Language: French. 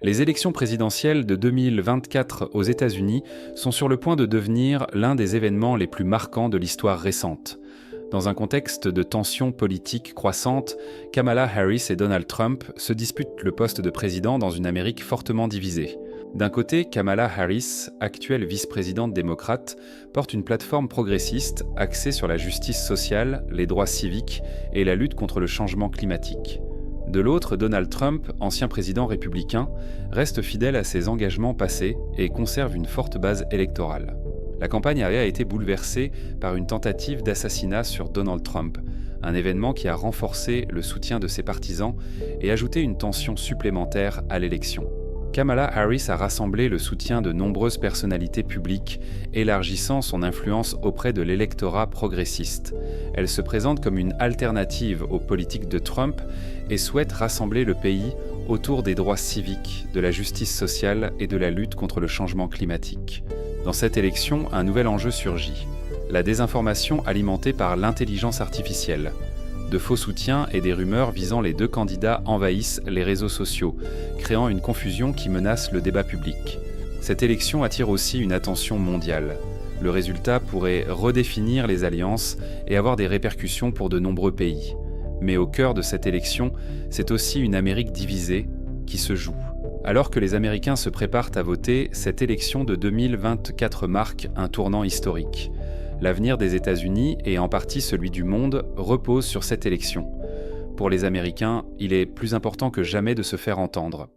Les élections présidentielles de 2024 aux États-Unis sont sur le point de devenir l'un des événements les plus marquants de l'histoire récente. Dans un contexte de tensions politiques croissantes, Kamala Harris et Donald Trump se disputent le poste de président dans une Amérique fortement divisée. D'un côté, Kamala Harris, actuelle vice-présidente démocrate, porte une plateforme progressiste axée sur la justice sociale, les droits civiques et la lutte contre le changement climatique. De l'autre, Donald Trump, ancien président républicain, reste fidèle à ses engagements passés et conserve une forte base électorale. La campagne a été bouleversée par une tentative d'assassinat sur Donald Trump, un événement qui a renforcé le soutien de ses partisans et ajouté une tension supplémentaire à l'élection. Kamala Harris a rassemblé le soutien de nombreuses personnalités publiques, élargissant son influence auprès de l'électorat progressiste. Elle se présente comme une alternative aux politiques de Trump et souhaite rassembler le pays autour des droits civiques, de la justice sociale et de la lutte contre le changement climatique. Dans cette élection, un nouvel enjeu surgit: la désinformation alimentée par l'intelligence artificielle. De faux soutiens et des rumeurs visant les deux candidats envahissent les réseaux sociaux, créant une confusion qui menace le débat public. Cette élection attire aussi une attention mondiale. Le résultat pourrait redéfinir les alliances et avoir des répercussions pour de nombreux pays. Mais au cœur de cette élection, c'est aussi une Amérique divisée qui se joue. Alors que les Américains se préparent à voter, cette élection de 2024 marque un tournant historique. L'avenir des États-Unis, et en partie celui du monde, repose sur cette élection. Pour les Américains, il est plus important que jamais de se faire entendre.